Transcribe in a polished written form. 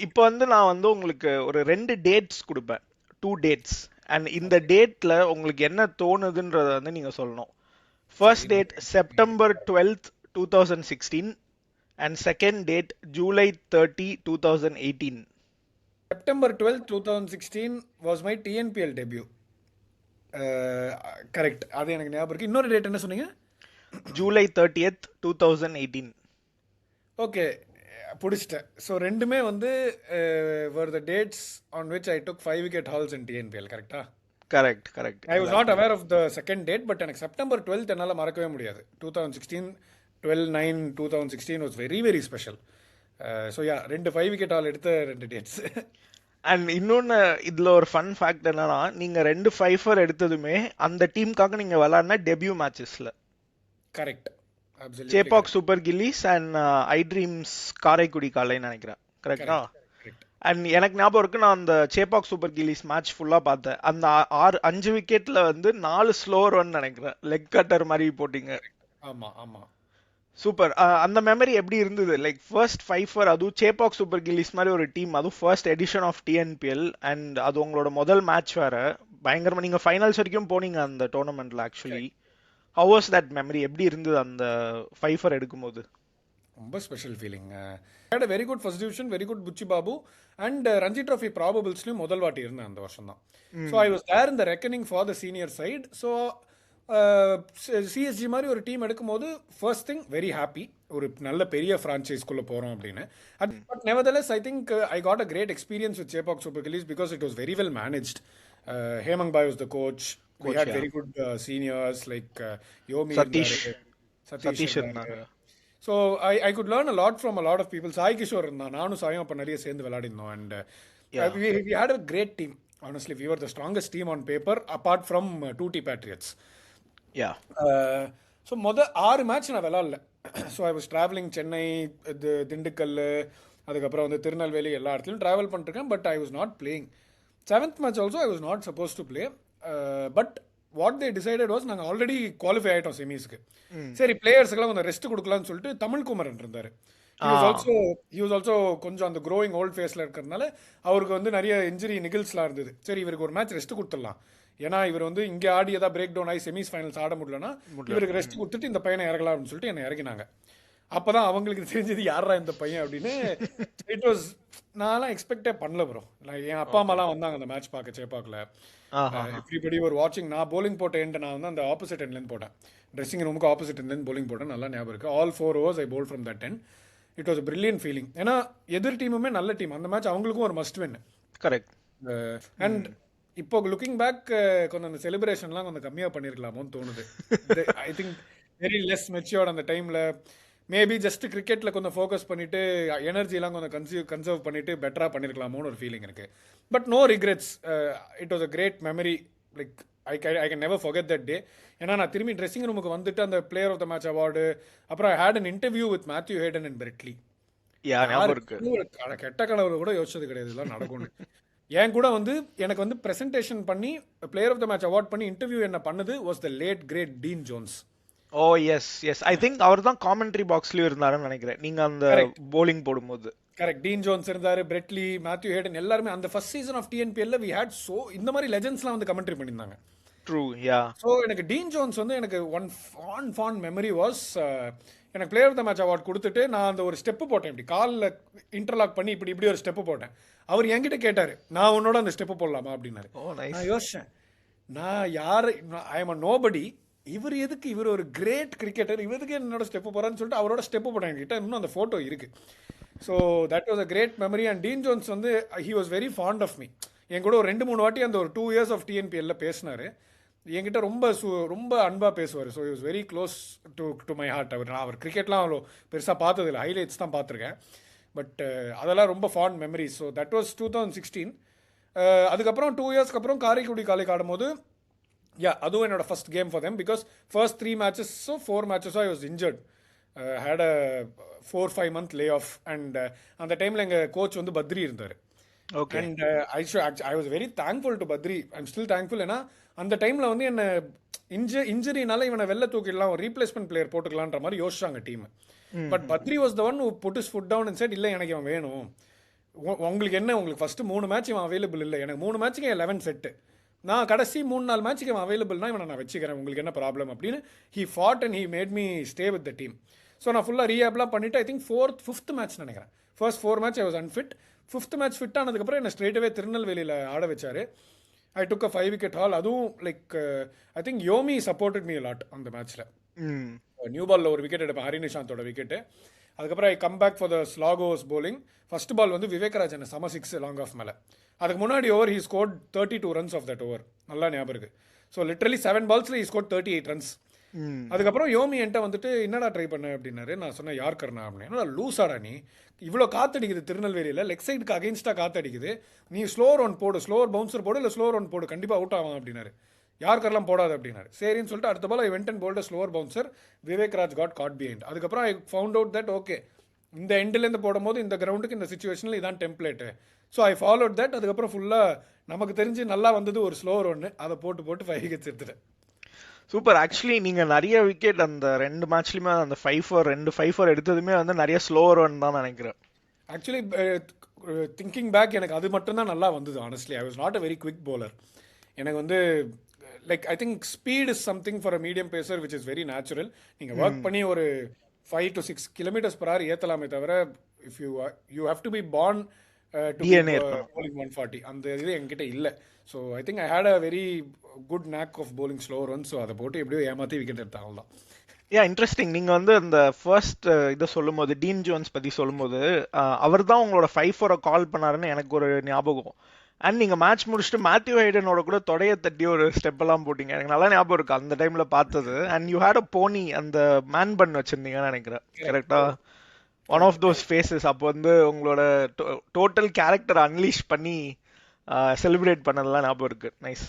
இப்போ வந்து நான் வந்து உங்களுக்கு ஒரு 2 டேட்ஸ் கொடுப்பேன், 2 டேட்ஸ். அண்ட் இந்த டேட்ல உங்களுக்கு என்ன தோணுதுன்றத வந்து நீங்க சொல்லணும். சரி, ஃபர்ஸ்ட் இன்னொரு date date. September 12th 2016 and second date July 30 2018. September 12th 2016 was my TNPL debut. Correct, அது எனக்கு ஞாபகம் இருக்கு. இன்னொரு டேட் என்ன சொன்னீங்க? ஜூலை 30th 2018. ஓகே, பிடிச்சிட்டேன். ஸோ ரெண்டுமே வந்து were the dates on which I took 5 wicket hauls in TNPL, கரெக்டா? Correct correct I was not exactly. Aware of the second date, but எனக்கு செப்டம்பர் 12th என்னால் மறக்கவே முடியாது. 2016 12/9/2016 was very very special. So yeah, ரெண்டு 5 wicket hall எடுத்த ரெண்டு dates. And இன்னொன்னு இதுல ஒரு ஃபன் ஃபேக்ட் என்னன்னா, நீங்க 2 ஃபைஃபர் எடுத்ததுமே அந்த டீமுக்காக நீங்க விளையாடின டெபியூ மேட்சஸ்ல. Correct, absolutely Chepauk correct. Super gillies and I dreams Karaikudi காலைன்னு நினைக்கிறேன், கரெக்டா? Correct correct. அண்ட் எனக்கு ஞாபகம் இருக்கு, நான் அந்த சேப்பாக் சூப்பர் கில்லிஸ் மேட்ச் ஃபுல்லா பார்த்தேன். அந்த 5 விக்கெட்ல வந்து 4 ஸ்லோவர் ஒன் நினைக்கிறேன், லெக் கட்டர் மாதிரி போட்டீங்க. ஆமாம் ஆமாம். சூப்பர். அந்த மெமரி எப்படி இருந்தது? லைக் ஃபர்ஸ்ட் ஃபைஃபர், அதுவும் சேப்பாக் சூப்பர் கில்லிஸ் மாதிரி ஒரு டீம், அதுவும் first edition of TNPL, and அது உங்களோட முதல் மேட்ச் வேற. பயங்கரமா நீங்க ஃபைனல்ஸ் வரைக்கும் போனீங்க அந்த டோர்னமெண்ட்ல actually. Correct. How was that memory? எப்படி இருந்தது அந்த ஃபைஃபர் எடுக்கும்போது? ரொம்ப special feeling. Had a very good first division, very good Buchi Babu, and Ranji trophy ப்ராபபிள்ஸ்லையும் முதல் வாட்டி இருந்தேன் அந்த வருஷம் தான். So I was there in the reckoning for the senior side. So CSG மாதிரி ஒரு டீம் எடுக்கும்போது ஃபர்ஸ்ட் திங் வெரி ஹாப்பி, ஒரு நல்ல பெரிய ஃப்ரான்ச்சைஸ்குள்ளே போகிறோம் அப்படின்னு. But nevertheless I think I got a great experience with Chepauk super gillies because it was very well managed. Hemang bhai was the coach. We coach had yeah. very good seniors like Yomi Sathish இருந்தாரு, சதீஷ் சதீஷ் இருந்தாரு. இருந்தாங்க. So I could learn a lot from a lot of people. Sai Kishore இருந்தான், நானும் சாயும் அப்போ நிறைய சேர்ந்து விளையாடிருந்தோம். And yeah. we had a great team. Honestly, we were the strongest team on paper apart from 2T Patriots. Yeah. So 6 match நான் விளாட்ல. So I was travelling Chennai, Dindigul, அதுக்கப்புறம் வந்து திருநெல்வேலி, எல்லா இடத்துலையும் ட்ராவல் பண்ணிருக்கேன். But I was not playing 7th match also. I was not suppose to play. But what they decided was, நாங்கள் already qualify ஆகிட்டோம் செமிஸ்க்கு. சரி, பிளேயர்ஸுக்கெல்லாம் கொஞ்சம் ரெஸ்ட் கொடுக்கலாம்னு சொல்லிட்டு தமிழ் குமரன் இருந்தார். ஹி வாஸ் ஆல்சோ கொஞ்சம் அந்த க்ரோயிங் ஓல்ட் ஃபேஸில் இருக்கிறதுனால அவருக்கு வந்து நிறைய இன்ஜுரி நிகழ்ஸ்லாம் இருந்தது. சரி, இவருக்கு ஒரு மேட்ச் ரெஸ்ட் கொடுத்துடலாம். ஏன்னா இவர் வந்து இங்கே ஆடி ஏதாவது பிரேக் டவுன் ஆகி செமிஸ் ஃபைனல்ஸ் ஆட முடியலன்னா இவருக்கு ரெஸ்ட் கொடுத்துட்டு இந்த பையனை இறங்கலாம் அப்படின்னு சொல்லிட்டு என்னை இறங்கினாங்க. அப்போ தான் அவங்களுக்கு தெரிஞ்சது யாரா இந்த பையன் அப்படின்னு. இட் வாஸ், நான்லாம் எக்ஸ்பெக்டே பண்ணல ப்ரோ. என் அப்பா அம்மாலாம் வந்தாங்க அந்த மேட்ச் பார்க்க சேப்பாக்கில். எவ்ரிபடி ஒரு வாட்சிங். நான் போலிங் போட்ட எண்ட், நான் வந்து அந்த ஆப்போசிட் எண்ட்லேருந்து போட்டேன், ட்ரெஸ்ஸிங் ரூமுக்கு ஆப்போசிட் எண்ட்லேருந்து போலிங் போட்டேன். நல்லா ஞாபகம் இருக்குது. All 4 overs I bowl from that end. It was brilliant feeling. ஏன்னா எதிர் டீமுமே நல்ல டீம். அந்த மேட்ச் அவங்களுக்கும் ஒரு மஸ்ட் வின். கரெக்ட். அண்ட் இப்போ லுக்கிங் பேக் கொஞ்சம் அந்த செலிப்ரேஷன்லாம் கொஞ்சம் கம்மியாக பண்ணியிருக்கலாமோன்னு தோணுது. I think very less matured அந்த டைமில். மேபி ஜஸ்ட் கிரிக்கெட்டில் கொஞ்சம் ஃபோக்கஸ் பண்ணிவிட்டு எனர்ஜிலாம் கொஞ்சம் கன்சர்வ் பண்ணிவிட்டு பெட்டராக பண்ணியிருக்கலாமோன்னு ஒரு ஃபீலிங் இருக்குது. But no regrets. It was a great memory. Like I can never forget that day. ஏன்னா நான் திரும்பி ட்ரெஸ்ஸிங் ரூமுக்கு வந்துட்டு அந்த player of the match award, அப்புறம் I had an interview with Matthew Hayden and Brett Lee. Yeah, ஞாபகம் இருக்கு. கெட்ட கனவு கூட யோசிச்சது கிடையாது இதெல்லாம் நடக்கும்னு. என் கூட வந்து எனக்கு வந்து பிரசன்டேஷன் பண்ணி player of the match award பண்ணி இன்டர்வியூ என்ன பண்ணது was the late great Dean Jones. Oh yes yes, I think அவர் தான் காமெண்ட்ரி பாக்ஸ்லயும் இருந்தாருன்னு நினைக்கிறேன் நீங்க அந்த போலிங் போடும்போது. கரெக்ட், டீன் ஜோன்ஸ் இருந்தாரு, பிரெட்லி, மேத்யூ ஹேடன், எல்லாருமே அந்த ஃபர்ஸ்ட் சீசன் ஆஃப் டிஎன்பிஎல்ல வி ஹேட் சோ இந்த மாதிரி லெஜெண்ட்ஸ்லாம் வந்து கமெண்ட்ரி பண்ணியிருந்தாங்க. True, yeah. ஸோ எனக்கு டீன் ஜோன்ஸ் வந்து எனக்கு ஒன் ஃபான் மெமரி வாஸ், எனக்கு player of the match award கொடுத்துட்டு நான் அந்த ஒரு ஸ்டெப்பு போட்டேன், இப்படி காலில் இன்டர்லாக் பண்ணி இப்படி ஒரு ஸ்டெப்பு போட்டேன். அவர் என்கிட்ட கேட்டார், நான் உன்னோட அந்த ஸ்டெப்பு போடலாமா அப்படின்னாரு. நான் யோசிச்சேன், நான் யார், ஐ எம் அ நோபடி, இவர் எதுக்கு, இவர் ஒரு கிரேட் கிரிக்கெட்டர், இவருக்கு என்னோட ஸ்டெப்பு போகிறான்னு சொல்லிட்டு அவரோட ஸ்டெப்பு போட்டேன். என்கிட்ட இன்னும் அந்த ஃபோட்டோ இருக்குது. So that was a great memory. And Dean Jones வந்து he was very fond of me. என் கூட ஒரு 2-3 வாட்டி அந்த ஒரு 2 years ஆஃப் டிஎன்பிஎல்ல பேசினார். என்கிட்ட ரொம்ப அன்பாக பேசுவார். So is very close to my heart. அவர் கிரிக்கெட்லாம் அவ்வளோ பெருசாக பார்த்ததில்லை, ஹைலைட்ஸ் தான் பார்த்துருக்கேன். பட் அதெல்லாம் ரொம்ப fond memories. So that was 2016. அதுக்கப்புறம் 2 yearsக்கு அப்புறம் காரைக்குடி காலைக்கு ஆடும்போது, அதுவும் என்னோட first game for them. Because first 3 matchஸோ 4 matchஸோ I was injured. Had a 4-5 month lay off. And அந்த டைமில் எங்கள் கோச் வந்து பத்ரி இருந்தார். And I was very thankful to Badri. I'm still thankful. ஏன்னா அந்த டைமில் வந்து என்ன இன்ஜுரினால இவனை வெளில தூக்கிடலாம், ஒரு ரீப்ளேஸ்மெண்ட் பிளேயர் போட்டுக்கலான்ற மாதிரி யோசிச்சாங்க team. But Badri was the one who put his foot down and said, இல்லை எனக்கு அவன் வேணும், உங்களுக்கு என்ன, உங்களுக்கு ஃபஸ்ட்டு 3 மேட்ச் இவன் அவைலபிள் இல்லை, எனக்கு 3 மேட்ச்சுக்கு 11 செட்டு, நான் கடைசி 3-4 மேட்ச்சுக்கு இவன் அவைலபிள்னா இவனை நான் வச்சுக்கிறேன், உங்களுக்கு என்ன ப்ராப்ளம் அப்படின்னு he fought and he made me stay with the team. So நான் ஃபுல்லாக ரீஹேப்லாம் பண்ணிவிட்டு ஐ திங்க் 5th மேட்ச் நினைக்கிறேன், first 4 match I was unfit. 5th match fit ஆனதுக்கப்புறம் என்னை ஸ்ட்ரெயிட்டவே திருநெல்வேலியில் ஆட வச்சார். I took a 5 wicket haul. அதுவும் like I think Yomi supported me lot அந்த மேட்ச்சில். நியூ பாலில் ஒரு விக்கெட் எடுப்பேன், ஹரிநிஷாந்தோட விக்கெட்டு. அதுக்கப்புறம் I come back for the slog overs bowling. First ball வந்து விவேக்ராஜ் என்ன சம 6 லாங் ஆஃப் மேலே. அதுக்கு முன்னாடி over he scored 32 runs off that over, நல்லா ஞாபகம் இருக்குது. So literally 7 balls he scored 38 runs. அதுக்கப்புறம் யோமி என்கிட்ட வந்துட்டு என்னடா ட்ரை பண்ண அப்படின்னாரு. நான் சொன்னேன் யார்கர்னா அப்படின்னு. லூஸாடா நீ, இவ்வளோ காத்தடிக்குது திருநெல்வேலியில், லெக் சைடுக்கு அகெயின்ஸ்டாக காத்தடிக்குது, நீ ஸ்லோ ரன் போடு, ஸ்லோவர் பவுன்சர் போடு, இல்லை ஸ்லோ ரன் போடு, கண்டிப்பாக அவுட் ஆகும் அப்படின்னாரு. யார்கர்லாம் போடாது அப்படின்னாரு. சரின்னு சொல்லிட்டு அடுத்த ball I went and bowled slower bouncer, Vivekraj caught caught behind. அதுக்கப்புறம் I found out that okay இந்த எண்ட்லேருந்து போடும்போது இந்த கிரவுண்டுக்கு இந்த சுச்சுவேஷனில் இதான் template. So I followed that. அதுக்கப்புறம் ஃபுல்லாக நமக்கு தெரிஞ்சு நல்லா வந்தது ஒரு ஸ்லோவர் ஒன்று, அதை போட்டு 5 wickets எடுத்துட்டேன். சூப்பர். ஆக்சுவலி நீங்க நிறைய விக்கெட் அந்த 2 மேட்ச்லயுமே அந்த 2 5-4 எடுத்ததுமே வந்து நிறைய ஸ்லோவர் ரன் தான் நினைக்கிறேன். ஆக்சுவலி திங்கிங் பேக் எனக்கு அது மட்டும்தான் நல்லா வந்தது. Honestly I was not a very quick bowler. எனக்கு வந்து like I think speed is something for a medium pacer which is very natural. நீங்கள் ஒர்க் பண்ணி ஒரு 5 to 6 km/h ஏற்றலாமே தவிர if you have to be born to bowling 140 அந்த இது என்கிட்ட இல்லை. So I think I had a very good knack of bowling slow run. ஸோ அதை போட்டு எப்படியோ ஏமாற்றி விக்கெட் எடுத்தாங்க தான். இன்ட்ரெஸ்டிங். நீங்க வந்து அந்த ஃபர்ஸ்ட் இதை சொல்லும்போது டீன் ஜோன்ஸ் பத்தி சொல்லும்போது அவர் தான் உங்களோட 5-4 கால் பண்ணாருன்னு எனக்கு ஒரு ஞாபகம். அண்ட் நீங்க மேட்ச் முடிச்சுட்டு மேத்யூ ஹைடனோட கூட தொடைய தட்டி ஒரு ஸ்டெப் எல்லாம் போட்டீங்க, எனக்கு நல்லா ஞாபகம் இருக்கு அந்த டைம்ல பார்த்தது. And you had a pony, அந்த மேன் பன் வச்சிருந்தீங்கன்னு நினைக்கிறேன், கரெக்டா? One of those phases. அப்போ வந்து உங்களோட டோட்டல் கேரக்டர் அன்லீஷ் பண்ணி செலிப்ரேட் பண்ணதெல்லாம் ஞாபகம் இருக்கு. நைஸ்.